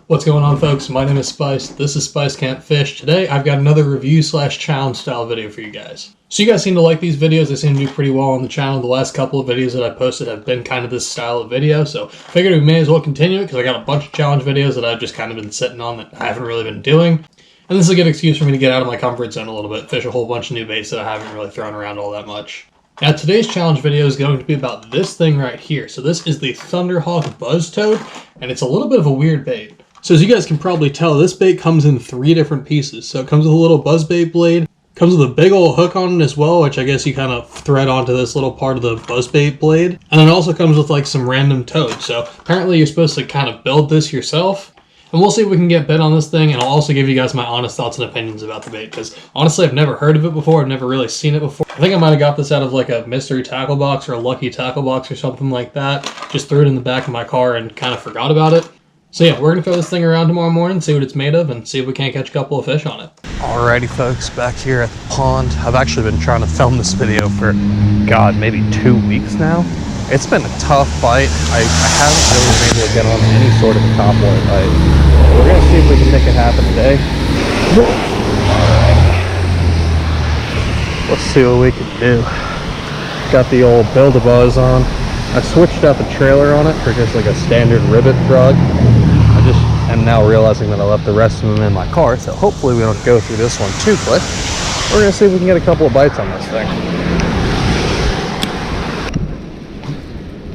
What's going on, folks? My name is Spice. This is Spice Can't Fish. Today I've got another review slash challenge style video for you guys. So you guys seem to like these videos. They seem to do pretty well on the channel. The last couple of videos that I posted have been kind of this style of video, so figured we may as well continue it because I got a bunch of challenge videos that I've just kind of been sitting on that I haven't really been doing. And this is a good excuse for me to get out of my comfort zone a little bit, fish a whole bunch of new baits that I haven't really thrown around all that much. Now today's challenge video is going to be about this thing right here. So this is the Thunderhawk Buzztoad, and it's a little bit of a weird bait. So as you guys can probably tell, this bait comes in 3 different pieces. So it comes with a little buzzbait blade, comes with a big old hook on it as well, which I guess you kind of thread onto this little part of the buzzbait blade. And it also comes with like some random toads. So apparently you're supposed to kind of build this yourself. And we'll see if we can get bit on this thing, and I'll also give you guys my honest thoughts and opinions about the bait, because honestly I've never heard of it before, I've never really seen it before. I think I might have got this out of like a mystery tackle box or a lucky tackle box or something like that. Just threw it in the back of my car and kind of forgot about it. So yeah, we're going to throw this thing around tomorrow morning, see what it's made of, and see if we can't catch a couple of fish on it. Alrighty folks, back here at the pond. I've actually been trying to film this video for, God, maybe 2 weeks now. It's been a tough bite. I haven't really been able to get on any sort of a topwater bite. We're going to see if we can make it happen today. Alright. Let's see what we can do. Got the old Build-A-Buzz on. I switched out the trailer on it for just like a standard rivet frog. I just am now realizing that I left the rest of them in my car, so hopefully we don't go through this one too quick. We're going to see if we can get a couple of bites on this thing.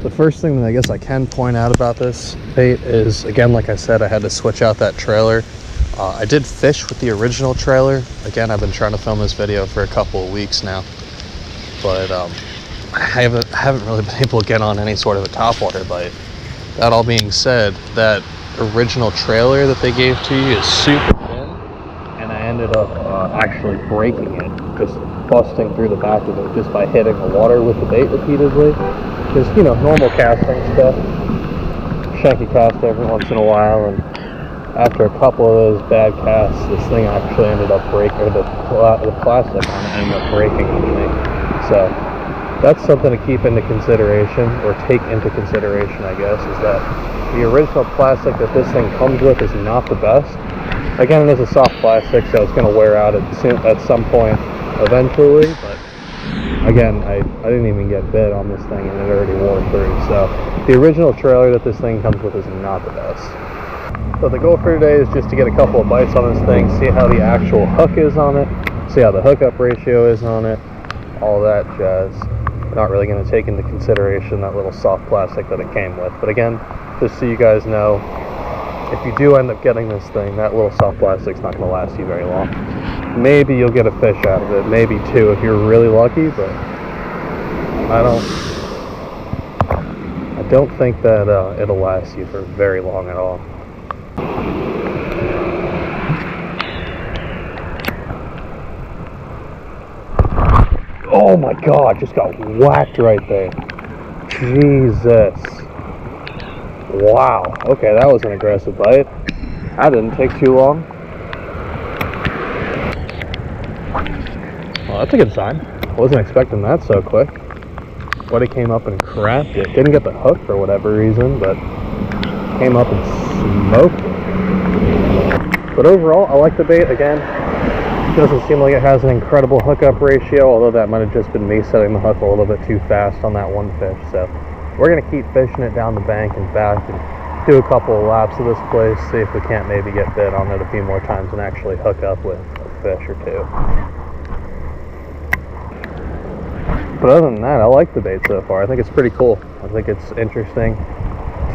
The first thing that I guess I can point out about this bait is, again, like I said, I had to switch out that trailer. I did fish with the original trailer. Again, I've been trying to film this video for a couple of weeks now, but I haven't really been able to get on any sort of a topwater bite. That all being said, that original trailer that they gave to you is super thin, and I ended up actually breaking it, just busting through the back of it just by hitting the water with the bait repeatedly. Just, you know, normal casting stuff. Shanky cast every once in a while, and after a couple of those bad casts, this thing actually ended up breaking, or the plastic on it ended up breaking on me. So that's something to keep into consideration, or take into consideration, I guess, is that the original plastic that this thing comes with is not the best. Again, it is a soft plastic, so it's going to wear out at some point eventually, but again, I didn't even get bit on this thing and it already wore through. So the original trailer that this thing comes with is not the best. So the goal for today is just to get a couple of bites on this thing, see how the actual hook is on it, see how the hookup ratio is on it, all that jazz. Not really going to take into consideration that little soft plastic that it came with. But again, just so you guys know, if you do end up getting this thing, that little soft plastic's not going to last you very long. Maybe you'll get a fish out of it, maybe 2 if you're really lucky, but I don't think that it'll last you for very long at all. Oh my God, just got whacked right there. Jesus. Wow. Okay, that was an aggressive bite. That didn't take too long. Well, that's a good sign. Wasn't expecting that so quick. But it came up and crapped it. Didn't get the hook for whatever reason, but came up and smoked it. But overall, I like the bait. Again, it doesn't seem like it has an incredible hookup ratio, although that might have just been me setting the hook a little bit too fast on that one fish. So we're going to keep fishing it down the bank and back and do a couple of laps of this place, see if we can't maybe get bit on it a few more times and actually hook up with a fish or 2. But other than that, I like the bait so far. I think it's pretty cool. I think it's interesting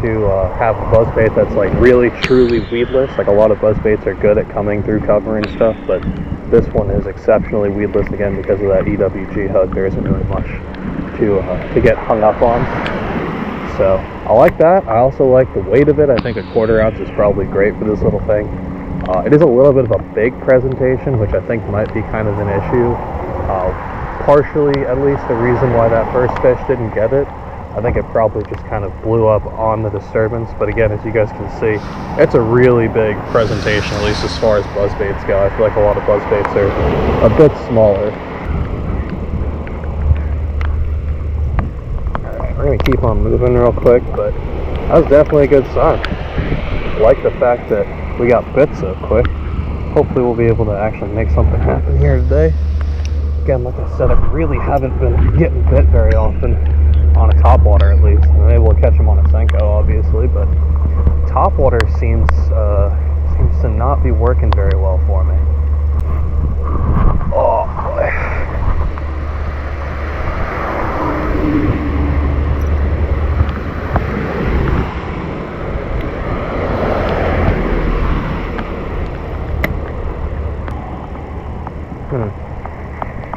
to have a buzz bait that's like really truly weedless. Like a lot of buzz baits are good at coming through cover and stuff, but this one is exceptionally weedless, again, because of that EWG hook. There isn't really much to get hung up on. So I like that. I also like the weight of it. I think a 1/4 ounce is probably great for this little thing. It is a little bit of a big presentation, which I think might be kind of an issue. Partially, at least, the reason why that first fish didn't get it. I think it probably just kind of blew up on the disturbance. But again, as you guys can see, it's a really big presentation, at least as far as buzzbaits go. I feel like a lot of buzzbaits are a bit smaller. Alright, we're going to keep on moving real quick, but that was definitely a good sign. like the fact that we got bit so quick. Hopefully we'll be able to actually make something happen here today. Again, like I said, I really haven't been getting bit very often, on a topwater at least. I'm able to catch them on a Senko, obviously, but topwater seems to not be working very well for me. Oh boy.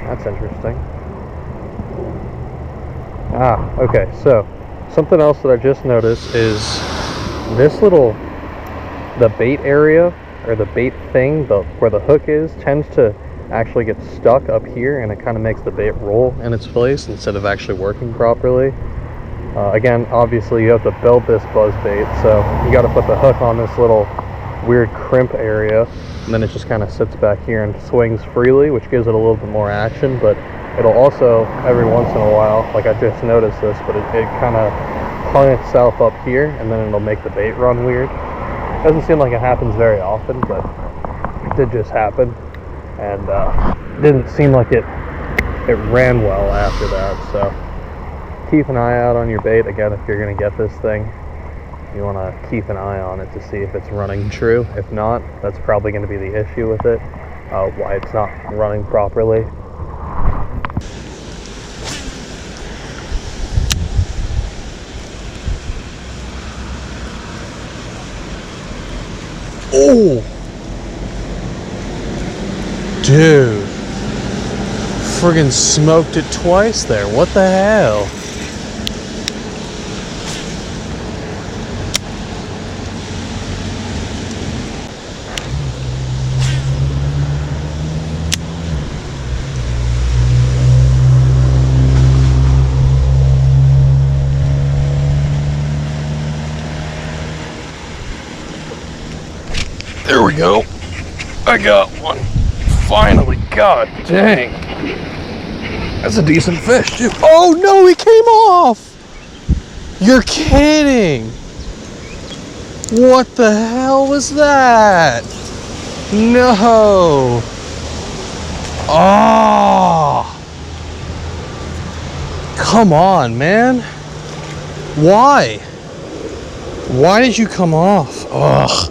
That's interesting. Okay, so something else that I just noticed is this the bait area, or the bait thing, where the hook is, tends to actually get stuck up here, and it kind of makes the bait roll in its place instead of actually working properly. Again, obviously you have to build this buzz bait, so you got to put the hook on this little weird crimp area, and then it just kind of sits back here and swings freely, which gives it a little bit more action. But it'll also, every once in a while, like I just noticed this, but it kind of hung itself up here, and then it'll make the bait run weird. Doesn't seem like it happens very often, but it did just happen, and didn't seem like it ran well after that. So keep an eye out on your bait. Again, if you're going to get this thing, you want to keep an eye on it to see if it's running true. If not, that's probably going to be the issue with it, why it's not running properly. Oh, dude, friggin' smoked it twice there. What the hell? There we go. I got one. Finally. God dang. That's a decent fish, too. Oh no, he came off! You're kidding! What the hell was that? No! Oh! Come on, man. Why? Why did you come off? Ugh.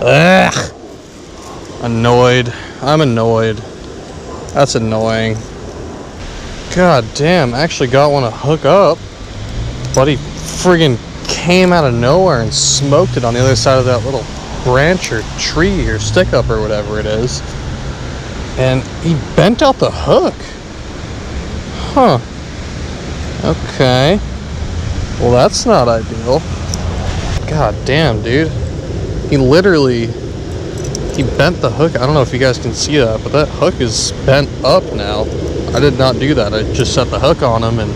Ugh. Annoyed. I'm annoyed. That's annoying. God damn, actually got one to hook up, but he friggin' came out of nowhere and smoked it on the other side of that little branch or tree or stick up or whatever it is. And he bent out the hook. Huh. Okay. Well, that's not ideal. God damn, dude. He bent the hook. I don't know if you guys can see that, but that hook is bent up now. I did not do that. I just set the hook on him and,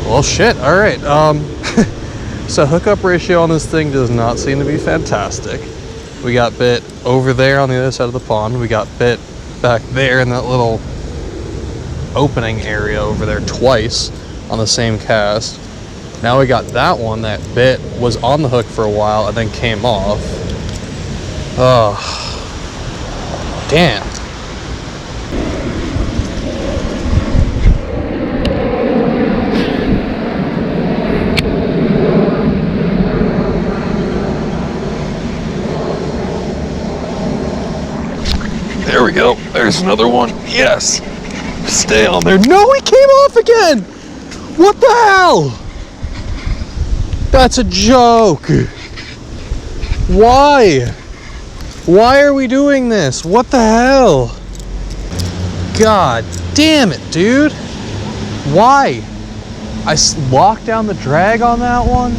well, shit. All right. So hookup ratio on this thing does not seem to be fantastic. We got bit over there on the other side of the pond. We got bit back there in that little opening area over there twice on the same cast. Now we got that one that bit, was on the hook for a while and then came off. Oh, damn. There we go. There's another one. Yes. Stay on there. No, he came off again. What the hell? That's a joke. Why? Why are we doing this? What the hell? God damn it, dude. Why? I locked down the drag on that one.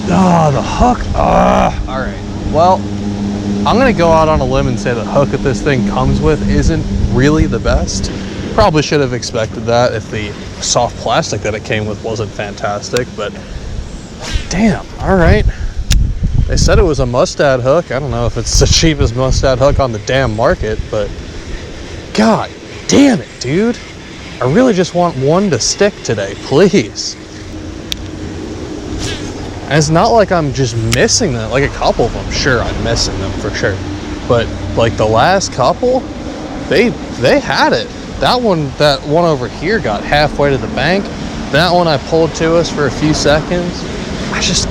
The hook. All right. Well, I'm gonna go out on a limb and say the hook that this thing comes with isn't really the best. Probably should have expected that if the soft plastic that it came with wasn't fantastic, but damn, all right. They said it was a mustad hook. I don't know if it's the cheapest mustad hook on the damn market, but god damn it, dude. I really just want one to stick today, please. And it's not like I'm just missing them. Like a couple of them, sure, I'm missing them for sure. But like the last couple, they had it. That one over here got halfway to the bank. That one I pulled to us for a few seconds.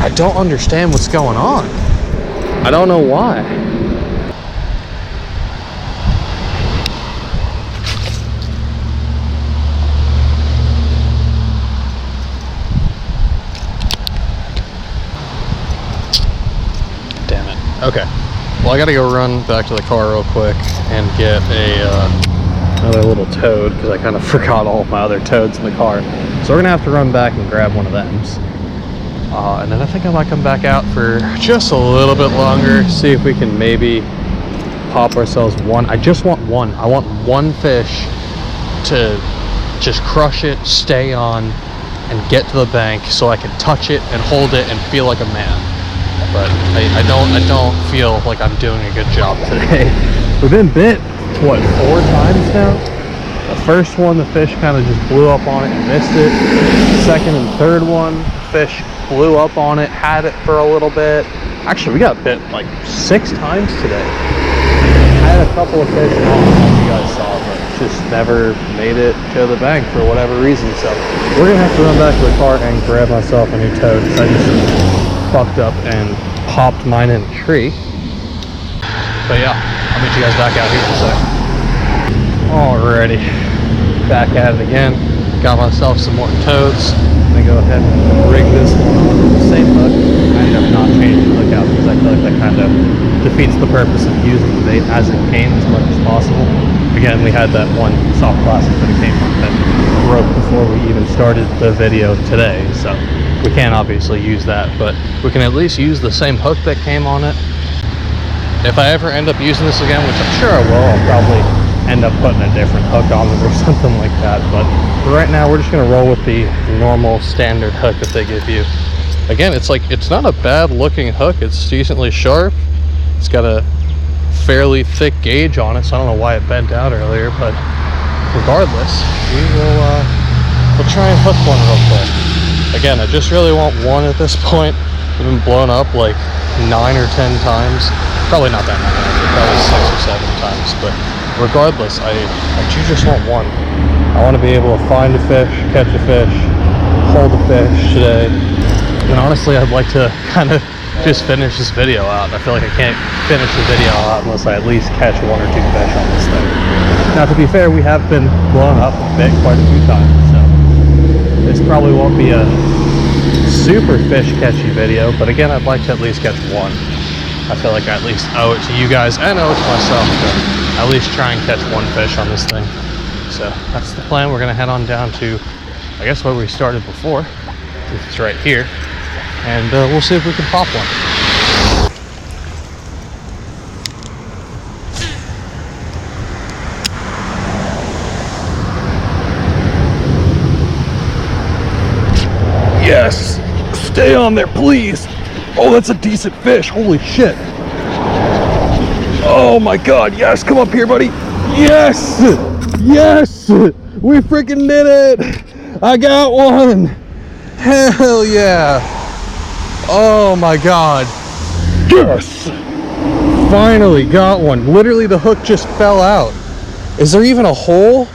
I don't understand what's going on. I don't know why. Damn it. Okay. Well, I gotta go run back to the car real quick and get another little toad, because I kind of forgot all of my other toads in the car. So we're gonna have to run back and grab one of them. And then I think I might come back out for just a little bit longer, see if we can maybe pop ourselves one. I just want one. I want one fish to just crush it, stay on, and get to the bank so I can touch it and hold it and feel like a man. But I don't feel like I'm doing a good job today. We've been bit, what, 4 times now? The first one, the fish kind of just blew up on it and missed it. The second and third one, fish blew up on it, had it for a little bit. Actually, we got bit like 6 times today. I had a couple of fish on, as you guys saw, but just never made it to the bank for whatever reason. So we're gonna have to run back to the car and grab myself a new toad, because I just fucked up and popped mine in a tree. But yeah, I'll meet you guys back out here in a sec. Alrighty, back at it again. Got myself some more toads. I'm gonna go ahead and rig this one on with the same hook. I ended up not changing the hook out because I feel like that kind of defeats the purpose of using the bait as it came as much as possible. Again, we had that one soft plastic that it came from that broke before we even started the video today, so we can't obviously use that, but we can at least use the same hook that came on it. If I ever end up using this again, which I'm sure I will, I'll probably end up putting a different hook on it or something like that. But for right now, we're just gonna roll with the normal standard hook that they give you. Again, it's not a bad looking hook. It's decently sharp. It's got a fairly thick gauge on it, so I don't know why it bent out earlier, but regardless, we'll try and hook one real quick. Again, I just really want one at this point. We've been blown up like 9 or 10 times. Probably not that many, actually, probably 6 or 7 times, but regardless, I do just want one. I want to be able to find a fish, catch a fish, hold a fish today. And honestly, I'd like to kind of just finish this video out. I feel like I can't finish the video out unless I at least catch 1 or 2 fish on this thing. Now, to be fair, we have been blown up a bit quite a few times, so this probably won't be a super fish catchy video, but again, I'd like to at least catch one. I feel like I at least owe it to you guys and owe it to myself to at least try and catch one fish on this thing. So that's the plan. We're gonna head on down to, I guess, where we started before. It's right here, and we'll see if we can pop one. Yes! Stay on there, please! Oh, that's a decent fish. Holy shit. Oh my god, yes! Come up here, buddy! Yes! Yes! We freaking did it! I got one! Hell yeah! Oh my god. Yes! Finally got one. Literally, the hook just fell out. Is there even a hole?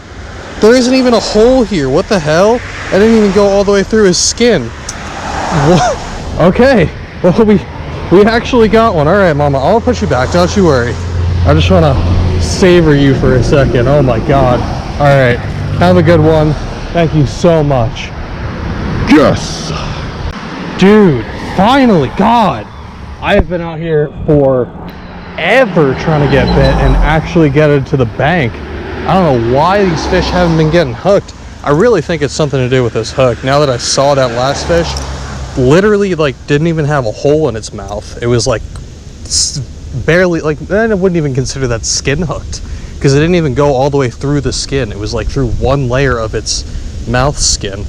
There isn't even a hole here. What the hell? I didn't even go all the way through his skin. What? Okay. Well, we actually got one. All right, Mama. I'll put you back. Don't you worry. I just want to savor you for a second. Oh my god. All right. Have a good one. Thank you so much. Yes! Dude, finally. God. I have been out here forever trying to get bit and actually get it to the bank. I don't know why these fish haven't been getting hooked. I really think it's something to do with this hook. Now that I saw that last fish, literally like didn't even have a hole in its mouth. It was like barely, like, I wouldn't even consider that skin hooked, because it didn't even go all the way through the skin. It was like through one layer of its mouth skin.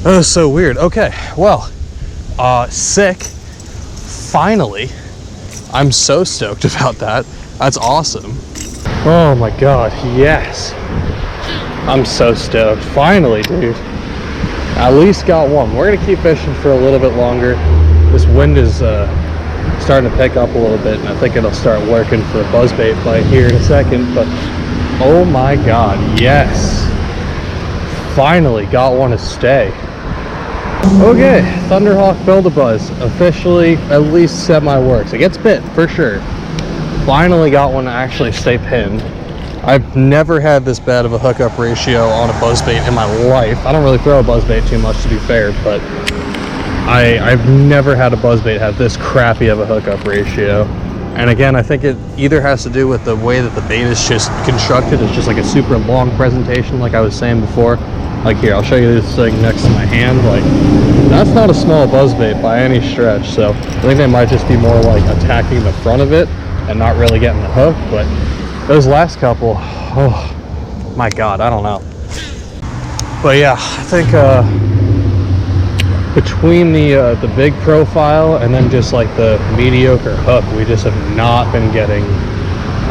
Oh, so weird. Okay, well, sick. Finally. I'm so stoked about that. That's awesome. Oh my god, yes. I'm so stoked. Finally, dude. At least got one. We're gonna keep fishing for a little bit longer. This wind is starting to pick up a little bit, and I think it'll start working for a buzzbait bite here in a second. But oh my god, yes, finally got one to stay. Okay, Thunderhawk Build-A-Buzz officially at least semi-works. It gets bit for sure. Finally got one to actually stay pinned. I've never had this bad of a hookup ratio on a buzzbait in my life. I don't really throw a buzzbait too much, to be fair, but I've never had a buzzbait have this crappy of a hookup ratio. And again, I think it either has to do with the way that the bait is just constructed. It's just like a super long presentation, like I was saying before. Like here, I'll show you this thing next to my hand. Like, that's not a small buzzbait by any stretch. So I think they might just be more like attacking the front of it and not really getting the hook. But those last couple, oh my god, I don't know. But yeah, I think between the big profile and then just like the mediocre hook, we just have not been getting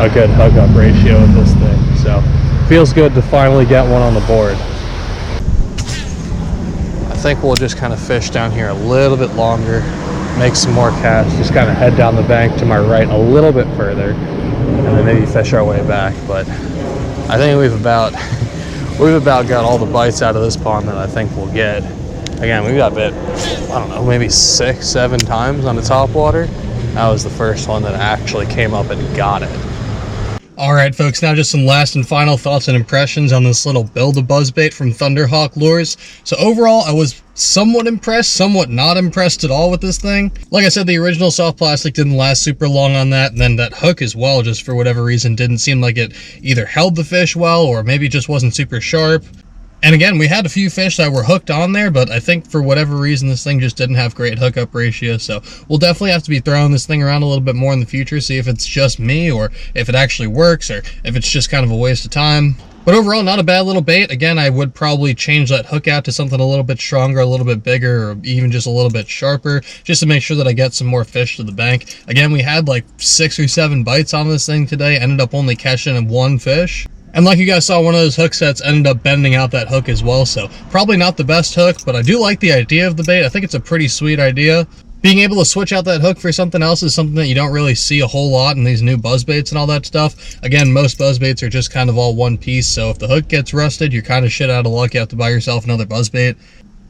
a good hookup ratio with this thing. So feels good to finally get one on the board. I think we'll just kind of fish down here a little bit longer, make some more casts, just kind of head down the bank to my right a little bit further, and then maybe fish our way back. But I think we've about got all the bites out of this pond that I think we'll get. Again, we got bit, I don't know, maybe 6, 7 times on the top water. That was the first one that actually came up and got it. All right, folks, now just some last and final thoughts and impressions on this little Build-A-Buzzbait from Thunderhawk Lures. So overall, I was somewhat impressed, somewhat not impressed at all with this thing. Like I said, the original soft plastic didn't last super long on that, and then that hook as well, just for whatever reason, didn't seem like it either held the fish well or maybe just wasn't super sharp. And again, we had a few fish that were hooked on there, but I think for whatever reason, this thing just didn't have great hookup ratio. So we'll definitely have to be throwing this thing around a little bit more in the future, see if it's just me or if it actually works or if it's just kind of a waste of time. But overall, not a bad little bait. Again, I would probably change that hook out to something a little bit stronger, a little bit bigger, or even just a little bit sharper, just to make sure that I get some more fish to the bank. Again, we had like 6 or 7 bites on this thing today, ended up only catching 1 fish. And like you guys saw, one of those hook sets ended up bending out that hook as well, so probably not the best hook, but I do like the idea of the bait. I think it's a pretty sweet idea. Being able to switch out that hook for something else is something that you don't really see a whole lot in these new buzzbaits and all that stuff. Again, most buzzbaits are just kind of all one piece, so if the hook gets rusted, you're kind of shit out of luck. You have to buy yourself another buzzbait.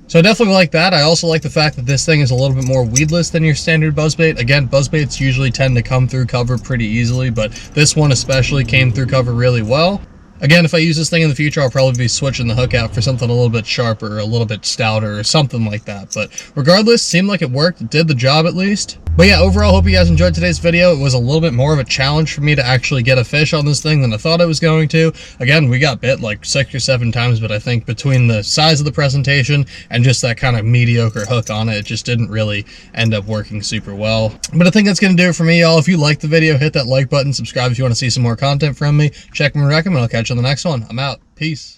So I definitely like that. I also like the fact that this thing is a little bit more weedless than your standard buzzbait. Again, buzzbaits usually tend to come through cover pretty easily, but this one especially came through cover really well. Again, if I use this thing in the future, I'll probably be switching the hook out for something a little bit sharper, a little bit stouter, or something like that. But regardless, seemed like it worked. It did the job at least. But yeah, overall, hope you guys enjoyed today's video. It was a little bit more of a challenge for me to actually get a fish on this thing than I thought I was going to. Again, we got bit like 6 or 7 times, but I think between the size of the presentation and just that kind of mediocre hook on it, it just didn't really end up working super well. But I think that's going to do it for me, y'all. If you liked the video, hit that like button, subscribe if you want to see some more content from me. Check and recommend. I'll catch you on the next one. I'm out. Peace.